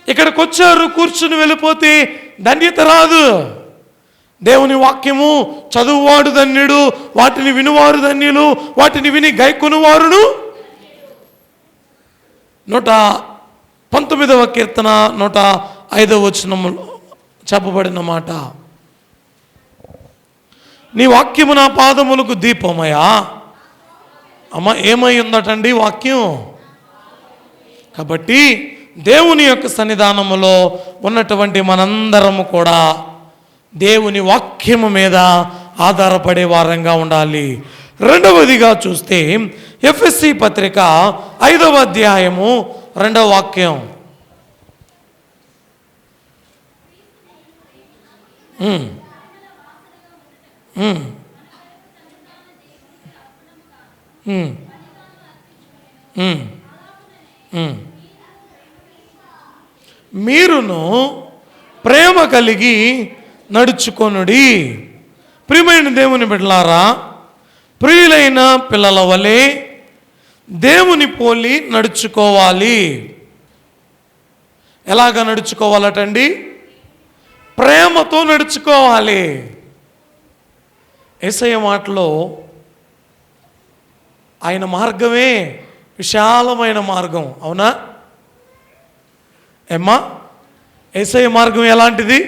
ఇక్కడికి వచ్చారు, కూర్చుని వెళ్ళిపోతే ధన్యత రాదు. దేవుని వాక్యము చదువువాడు ధన్యుడు, వాటిని వినువారు ధన్యులు, వాటిని విని గైకొనువారును. 119వ కీర్తన 105వ వచనములో చెప్పబడిన మాట, నీ వాక్యము నా పాదములకు దీపమయా. అమ్మ ఏమై ఉందటండి వాక్యం? కాబట్టి దేవుని యొక్క సన్నిధానములో ఉన్నటువంటి మనందరము కూడా దేవుని వాక్యము మీద ఆధారపడే వారంగా ఉండాలి. రెండవదిగా చూస్తే ఎఫెసీ పత్రిక 5వ అధ్యాయము 2వ వాక్యం. మీరును ప్రేమ కలిగి నడుచుకొనుడి. ప్రియమైన దేవుని బిడ్డలారా, ప్రియులైన పిల్లల వలె దేవుని పోలి నడుచుకోవాలి. ఎలాగ నడుచుకోవాలటండి? ప్రేమతో నడుచుకోవాలి. యేసయ్య మాటలో ఆయన మార్గమే విశాలమైన మార్గం. అవునా ఏమ్మా? యేసయ్య మార్గం ఎలాంటిది?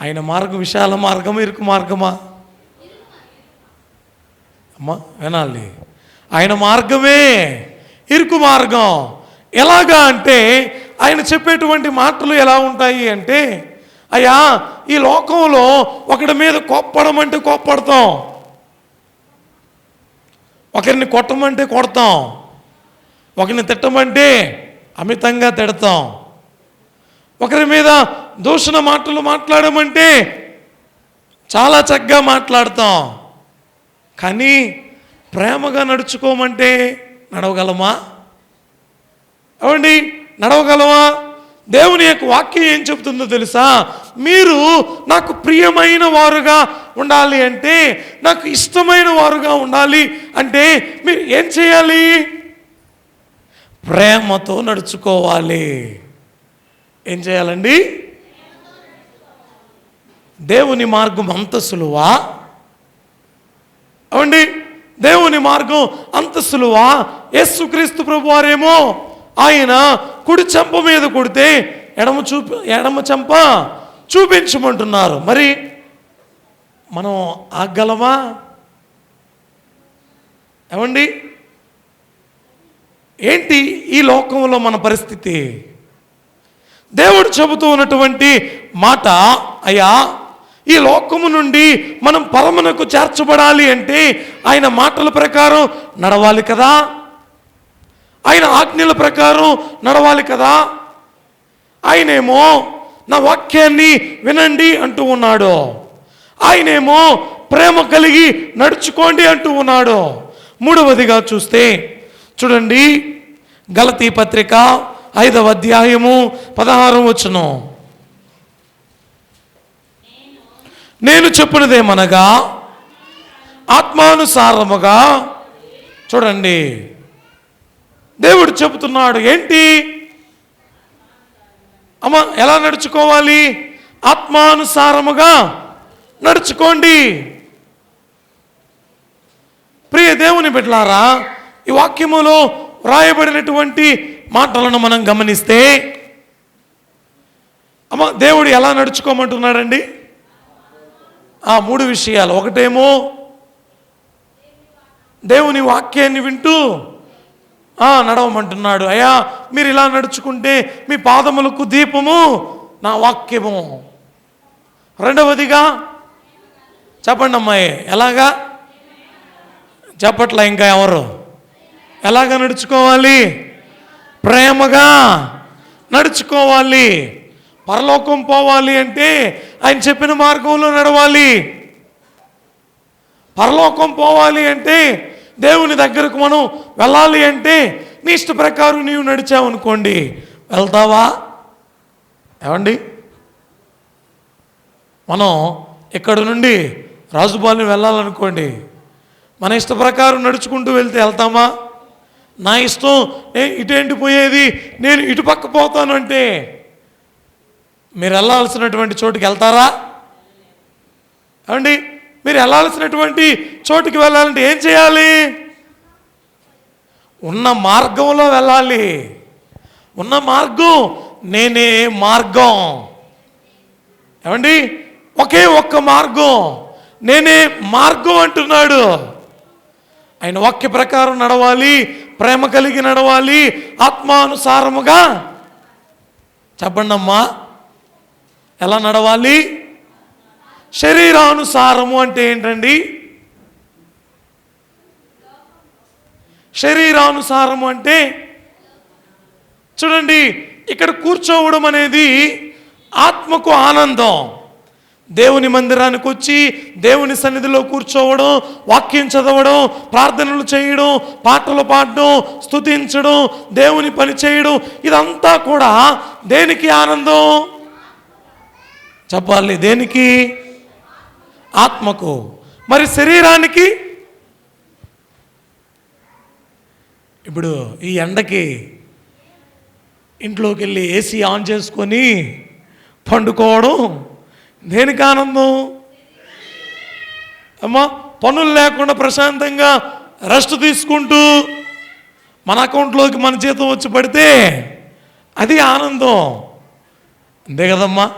ఆయన మార్గం విశాల మార్గమా, ఇరుకు మార్గమా? అమ్మా వినాలి. ఆయన మార్గమే ఇరుకు మార్గం. ఎలాగా అంటే ఆయన చెప్పేటువంటి మాటలు ఎలా ఉంటాయి అంటే, అయ్యా ఈ లోకంలో ఒకడి మీద కోప్పడమంటే కోప్పడతాం, ఒకరిని కొట్టమంటే కొడతాం, ఒకరిని తిట్టమంటే అమితంగా తిడతాం, ఒకరి మీద దూషణ మాటలు మాట్లాడమంటే చాలా చక్కగా మాట్లాడతాం. కానీ ప్రేమగా నడుచుకోమంటే నడవగలమా? అవండి నడవగలమా? దేవుని యొక్క వాక్యం ఏం చెబుతుందో తెలుసా? మీరు నాకు ప్రియమైన వారుగా ఉండాలి అంటే, నాకు ఇష్టమైన వారుగా ఉండాలి అంటే మీరు ఏం చేయాలి? ప్రేమతో నడుచుకోవాలి. ఏం చేయాలండి? దేవుని మార్గం అంత సులువా? అవండి, దేవుని మార్గం అంత సులువా? యేసుక్రీస్తు ప్రభు వారేమో ఆయన కుడి చెంప మీద కొడితే ఎడమ చెంప చూపించమంటున్నారు. మరి మనం ఆగలమా? ఏమండి, ఏంటి ఈ లోకంలో మన పరిస్థితి? దేవుడు చెబుతూ ఉన్నటువంటి మాట, అయ్యా ఈ లోకము నుండి మనం పరమునకు చేర్చబడాలి అంటే ఆయన మాటల ప్రకారం నడవాలి కదా, ఆయన ఆజ్ఞల ప్రకారం నడవాలి కదా. ఆయనేమో నా వాక్యాన్ని వినండి అంటూ ఉన్నాడు. ఆయనేమో ప్రేమ కలిగి నడుచుకోండి అంటూ ఉన్నాడు. మూడవదిగా చూస్తే చూడండి, గలతీ పత్రిక 5వ అధ్యాయము 16వ వచనం. నేను చెప్పినదేమనగా ఆత్మానుసారముగా, చూడండి దేవుడు చెబుతున్నాడు. ఏంటి అమ్మ, ఎలా నడుచుకోవాలి? ఆత్మానుసారముగా నడుచుకోండి. ప్రియ దేవుని బిడ్డలారా, ఈ వాక్యములో వ్రాయబడినటువంటి మాటలను మనం గమనిస్తే, అమ్మ దేవుడు ఎలా నడుచుకోమంటున్నాడండి? 3 విషయాలు. ఒకటేమో దేవుని వాక్యాన్ని వింటూ నడవమంటున్నాడు. అయ్యా మీరు ఇలా నడుచుకుంటే మీ పాదములకు దీపము నా వాక్యము. రెండవదిగా చెప్పండి అమ్మాయి, ఎలాగా చెప్పట్లా ఇంకా ఎవరు? ఎలాగా నడుచుకోవాలి? ప్రేమగా నడుచుకోవాలి. పరలోకం పోవాలి అంటే ఆయన చెప్పిన మార్గంలో నడవాలి. పరలోకం పోవాలి అంటే, దేవుని దగ్గరకు మనం వెళ్ళాలి అంటే నీ ఇష్ట ప్రకారం నీవు నడిచావు అనుకోండి, వెళ్తావా? ఏమండి, మనం ఇక్కడ నుండి రాజుపాలెం వెళ్ళాలనుకోండి, మన ఇష్ట ప్రకారం నడుచుకుంటూ వెళ్తామా? నా ఇష్టం, నేను ఇటేంటి పోయేది, నేను ఇటు పక్క పోతాను అంటే మీరు వెళ్ళాల్సినటువంటి చోటుకి వెళ్తారా? ఏమండి, మీరు వెళ్ళాల్సినటువంటి చోటుకి వెళ్ళాలంటే ఏం చేయాలి? ఉన్న మార్గంలో వెళ్ళాలి. ఉన్న మార్గం నేనే మార్గం. ఏమండి, ఒకే ఒక్క మార్గం, నేనే మార్గం అంటున్నాడు. ఆయన వాక్య ప్రకారం నడవాలి, ప్రేమ కలిగి నడవాలి, ఆత్మానుసారముగా. చెప్పండి అమ్మా, ఎలా నడవాలి? శరీరానుసారము అంటే ఏంటండి? శరీరానుసారము అంటే చూడండి, ఇక్కడ కూర్చోవడం అనేది ఆత్మకు ఆనందం. దేవుని మందిరానికి వచ్చి దేవుని సన్నిధిలో కూర్చోవడం, వాక్యం చదవడం, ప్రార్థనలు చేయడం, పాటలు పాడడం, స్తుతించడం, దేవుని పని చేయడం, ఇదంతా కూడా దేనికి ఆనందం? చెప్పాలి, దేనికి? ఆత్మకు. మరి శరీరానికి? ఇప్పుడు ఈ ఎండకి ఇంట్లోకి వెళ్ళి ఏసీ ఆన్ చేసుకొని పండుకోవడం దేనికి ఆనందం? అమ్మా, పనులు లేకుండా ప్రశాంతంగా రెస్ట్ తీసుకుంటూ మన అకౌంట్లోకి మన జీతం వచ్చి పడితే అది ఆనందం. అంతే కదమ్మా?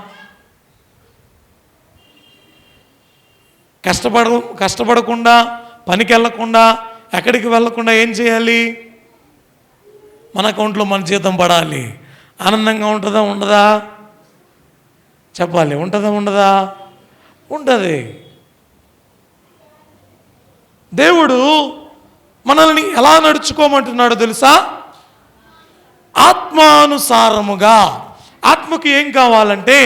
కష్టపడకుండా, పనికి వెళ్ళకుండా, ఎక్కడికి వెళ్ళకుండా ఏం చేయాలి? మన అకౌంట్లో మన జీతం పడాలి. ఆనందంగా ఉంటుందా ఉండదా? చెప్పాలి, ఉంటుందా ఉండదా? ఉంటుంది. దేవుడు మనల్ని ఎలా నడుచుకోమంటున్నాడో తెలుసా? ఆత్మానుసారముగా. ఆత్మకు ఏం కావాలంటే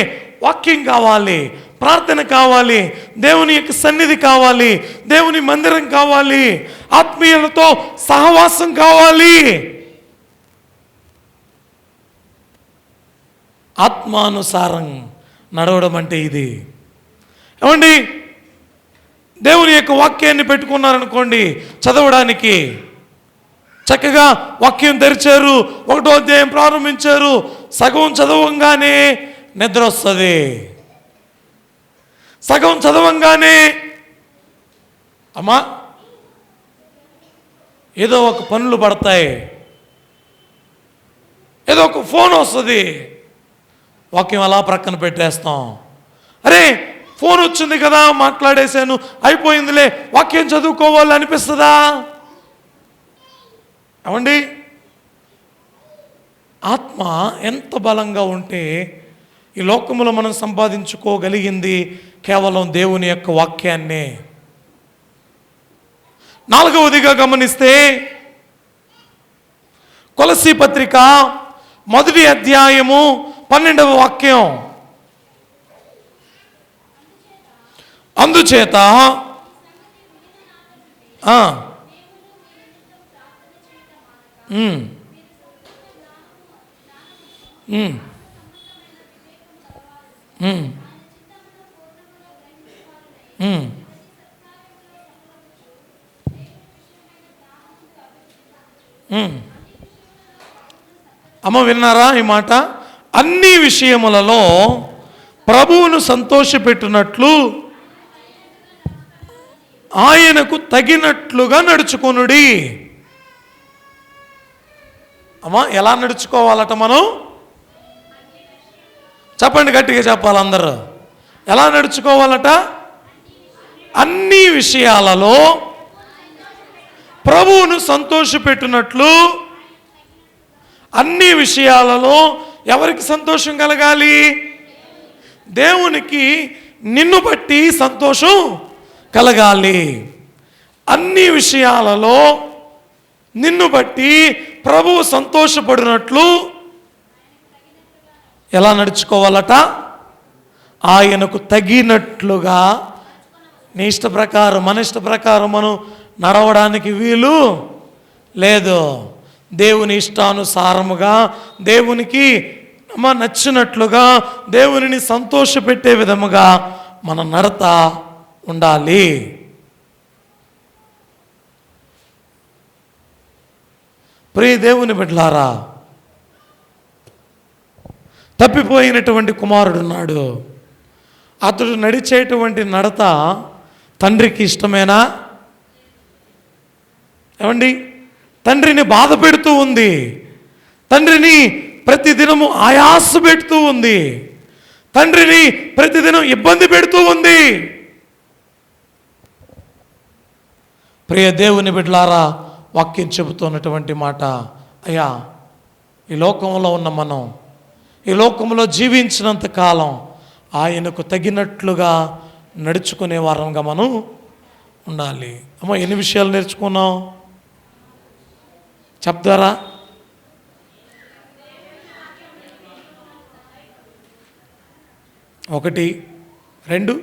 వాక్యం కావాలి, ప్రార్థన కావాలి, దేవుని యొక్క సన్నిధి కావాలి, దేవుని మందిరం కావాలి, ఆత్మీయులతో సహవాసం కావాలి. ఆత్మానుసారం నడవడం అంటే ఇది. ఏమండి, దేవుని యొక్క వాక్యాన్ని పెట్టుకున్నారనుకోండి చదవడానికి, చక్కగా వాక్యం తెరిచారు, 1వ అధ్యాయం ప్రారంభించారు, సగం చదవంగానే నిద్ర వస్తుంది. సగం చదవంగానే అమ్మా ఏదో ఒక పనులు పడతాయి, ఏదో ఒక ఫోన్ వస్తుంది, వాక్యం అలా ప్రక్కన పెట్టేస్తాం. అరే ఫోన్ వచ్చింది కదా, మాట్లాడేశాను, అయిపోయిందిలే, వాక్యం చదువుకోవాలి అనిపిస్తుందా? అవండి, ఆత్మ ఎంత బలంగా ఉంటే ఈ లోకములో మనం సంపాదించుకోగలిగింది కేవలం దేవుని యొక్క వాక్యాన్నే. నాలుగవదిగా గమనిస్తే కొలస్సీ పత్రిక 1వ అధ్యాయము 12వ వాక్యం. అందుచేత అమ్మ విన్నారా ఈ మాట? అన్ని విషయములలో ప్రభువును సంతోషపెట్టునట్లు ఆయనకు తగినట్లుగా నడుచుకొనుడి. అమ్మా ఎలా నడుచుకోవాలట మనం? చెప్పండి, గట్టిగా చెప్పాలి అందరూ. ఎలా నడుచుకోవాలట? అన్ని విషయాలలో ప్రభువును సంతోషపెట్టునట్లు. అన్ని విషయాలలో ఎవరికి సంతోషం కలగాలి? దేవునికి నిన్ను బట్టి సంతోషం కలగాలి. అన్ని విషయాలలో నిన్ను బట్టి ప్రభువు సంతోషపడినట్లు ఎలా నడుచుకోవాలట? ఆయనకు తగినట్లుగా. నీ ఇష్ట ప్రకారం, మన ఇష్ట ప్రకారం మనం నడవడానికి వీలు లేదు. దేవుని ఇష్టానుసారముగా, దేవునికి నచ్చినట్లుగా, దేవునిని సంతోషపెట్టే విధముగా మన నడత ఉండాలి. ప్రియ దేవుని బిడ్డలారా, తప్పిపోయినటువంటి కుమారుడున్నాడు. అతడు నడిచేటువంటి నడత తండ్రికి ఇష్టమేనా? ఏమండి, తండ్రిని బాధ పెడుతూ ఉంది, తండ్రిని ప్రతిదినము ఆయాస పెడుతూ ఉంది, తండ్రిని ప్రతిదినం ఇబ్బంది పెడుతూ ఉంది. ప్రియ దేవుని బిడ్డలారా, వాక్యం చెబుతున్నటువంటి మాట, అయ్యా ఈ లోకంలో ఉన్న మనం, ఈ లోకంలో జీవించినంత కాలం ఆయనకు తగినట్లుగా నడుచుకునే వారంగా మనం ఉండాలి. అమ్మ ఎన్ని విషయాలు నేర్చుకున్నాం చెప్తారా? ఒకటి, రెండు,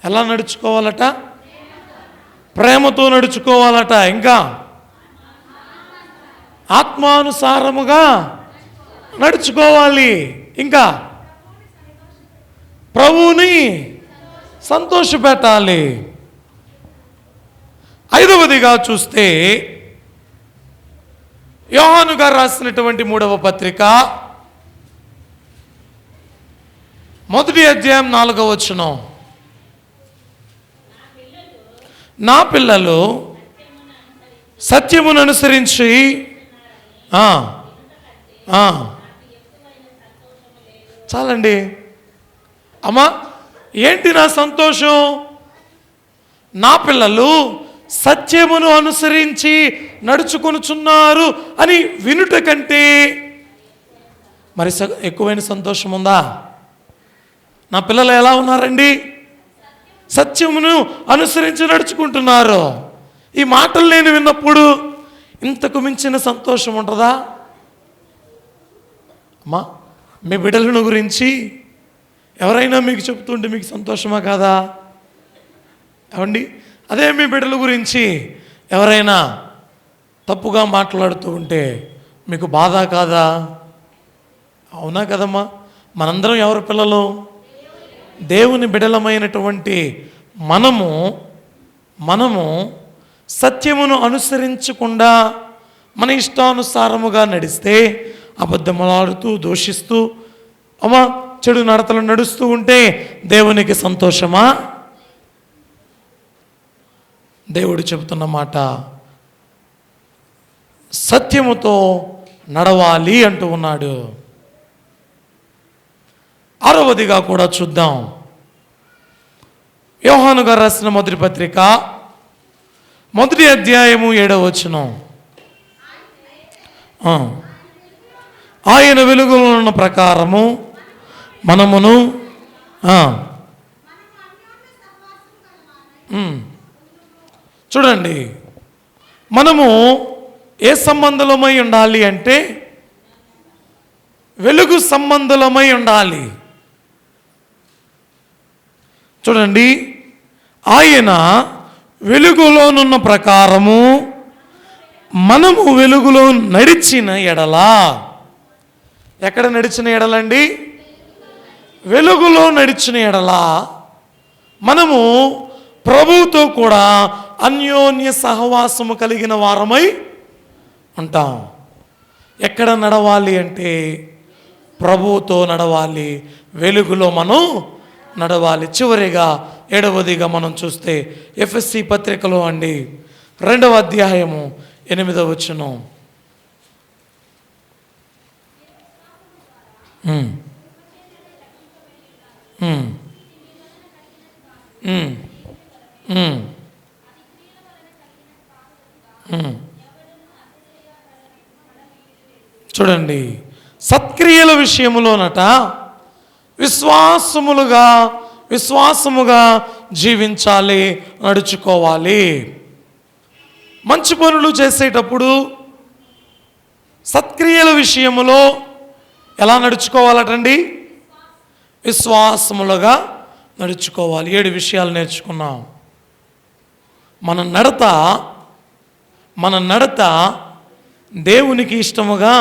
ఎలా నడుచుకోవాలట? ప్రేమతో నడుచుకోవాలట. ఇంకా ఆత్మానుసారముగా నడుచుకోవాలి. ఇంకా ప్రభువుని సంతోషపెట్టాలి. ఐదవదిగా చూస్తే యోహాను గారు రాసినటువంటి 3వ పత్రిక 1వ అధ్యాయం 4వ వచనం. నా పిల్లలు సత్యమును అనుసరించి చాలండి. అమ్మా ఏంటి నా సంతోషం? నా పిల్లలు సత్యమును అనుసరించి నడుచుకొనుచున్నారు అని వినుట కంటే మరి ఎక్కువైన సంతోషం ఉందా? నా పిల్లలు ఎలా ఉన్నారండి? సత్యమును అనుసరించి నడుచుకుంటున్నారు. ఈ మాటలు నేను విన్నప్పుడు ఇంతకు మించిన సంతోషం ఉంటుందా? అమ్మా మీ బిడ్డలను గురించి ఎవరైనా మీకు చెప్తుంటే మీకు సంతోషమా కాదా? అవండి, అదే మీ బిడ్డల గురించి ఎవరైనా తప్పుగా మాట్లాడుతూ ఉంటే మీకు బాధ కాదా? అవునా కదమ్మా? మనందరం ఎవరి పిల్లలు? దేవుని బిడ్డలమైనటువంటి మనము సత్యమును అనుసరించకుండా మన ఇష్టానుసారముగా నడిస్తే అబద్ధములాడుతూ దూషిస్తూ చెడు నడతలు నడుస్తూ ఉంటే దేవునికి సంతోషమా? దేవుడు చెబుతున్న మాట సత్యముతో నడవాలి అంటూ ఉన్నాడు. 6వదిగా కూడా చూద్దాం. యోహాను గారు రాసిన మొదటి పత్రిక 1వ అధ్యాయము 7వ వచనం. ఆయన వెలుగులో ఉన్న ప్రకారము మనమును చూడండి, మనము ఏ సంబంధులమై ఉండాలి అంటే వెలుగు సంబంధులమై ఉండాలి. చూడండి, ఆయన వెలుగులోనున్న ప్రకారము మనము వెలుగులో నడిచిన ఎడలా. ఎక్కడ నడిచిన ఎడలండి? వెలుగులో నడిచిన ఎడలా మనము ప్రభువుతో కూడా అన్యోన్య సహవాసము కలిగిన వారమై ఉంటాం. ఎక్కడ నడవాలి అంటే ప్రభువుతో నడవాలి, వెలుగులో మనం నడవాలి. చివరిగా 7వదిగా మనం చూస్తే ఎఫెసీ పత్రికలో అండి 2వ అధ్యాయము 8వ వచనం. చూడండి, సత్క్రియల విషయములోనట విశ్వాసముగా జీవించాలి, నడుచుకోవాలి. మంచి పనులు చేసేటప్పుడు సత్క్రియల విషయములో ఎలా నడుచుకోవాలటండి? విశ్వాసములుగా నడుచుకోవాలి. 7 విషయాలు నేర్చుకున్నాం. మన నడత దేవునికి ఇష్టముగా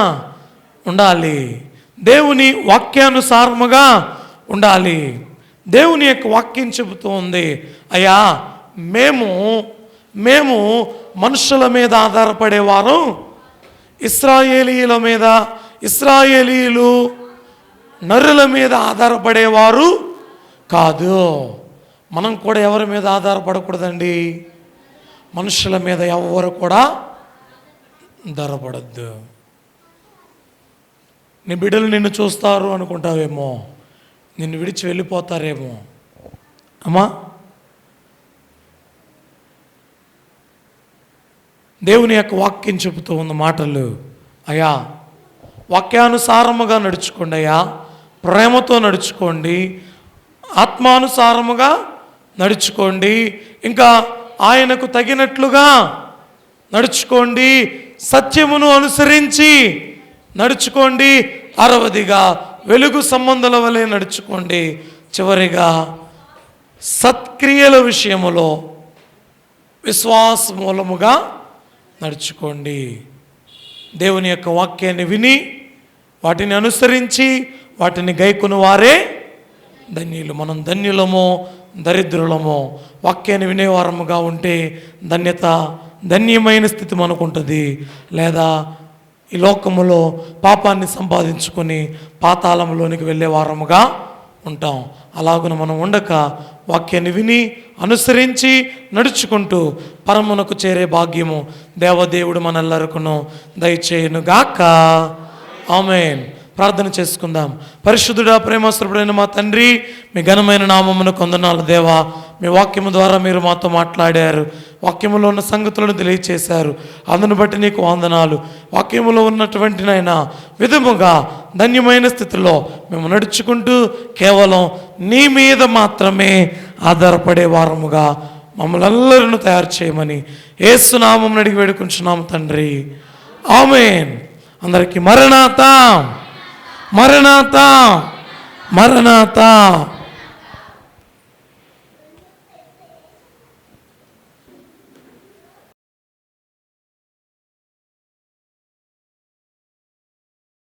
ఉండాలి, దేవుని వాక్యానుసారముగా ఉండాలి. దేవుని యొక్క వాక్యం చెబుతూ ఉంది, అయ్యా మేము మనుషుల మీద ఆధారపడేవారు, ఇశ్రాయేలీలు నరుల మీద ఆధారపడేవారు కాదు. మనం కూడా ఎవరి మీద ఆధారపడకూడదండి? మనుషుల మీద ఎవరు కూడా ఆధారపడద్దు. నీ బిడ్డలు నిన్ను చూస్తారు అనుకుంటావేమో, నిన్ను విడిచి వెళ్ళిపోతారేమో. అమ్మా, దేవుని యొక్క వాక్యం చెబుతూ ఉన్న మాటలు, అయ్యా వాక్యానుసారముగా నడుచుకోండి, అయ్యా ప్రేమతో నడుచుకోండి, ఆత్మానుసారముగా నడుచుకోండి, ఇంకా ఆయనకు తగినట్లుగా నడుచుకోండి, సత్యమును అనుసరించి నడుచుకోండి. 6వదిగా వెలుగు సంబంధాల వలె నడుచుకోండి. చివరిగా సత్క్రియల విషయములో విశ్వాస మూలముగా నడుచుకోండి. దేవుని యొక్క వాక్యాన్ని విని వాటిని అనుసరించి వాటిని గైకొను వారే ధన్యులు. మనం ధన్యులమో దరిద్రులమో వాక్యాన్ని వినేవారముగా ఉంటే ధన్యమైన స్థితి మనకు ఉంటుంది. లేదా ఈ లోకములో పాపాన్ని సంపాదించుకొని పాతాళంలోనికి వెళ్ళే వారముగా ఉంటాం. అలాగున మనం ఉండక వాక్యాన్ని విని అనుసరించి నడుచుకుంటూ పరమునకు చేరే భాగ్యము దేవదేవుడు మనెల్లరికును దయచేయునుగాక. ఆమేన్. ప్రార్థన చేసుకుందాం. పరిశుద్ధుడా, ప్రేమస్వరూపుడైన మా తండ్రి, మీ ఘనమైన నామమును కొందనాలు దేవా. మీ వాక్యము ద్వారా మీరు మాతో మాట్లాడారు, వాక్యములో ఉన్న సంగతులను తెలియచేశారు. అందును బట్టి నీకు వందనాలు. వాక్యములో ఉన్నటువంటి నాయన విధముగా ధన్యమైన స్థితిలో మేము నడుచుకుంటూ కేవలం నీ మీద మాత్రమే ఆధారపడే వారముగా మమ్మల్ని అందరిని తయారు చేయమని యేసు నామమున అడిగి వేడుకుంటున్నాము తండ్రి. ఆమేన్. అందరికీ మరణాత మరణాత మరణాత.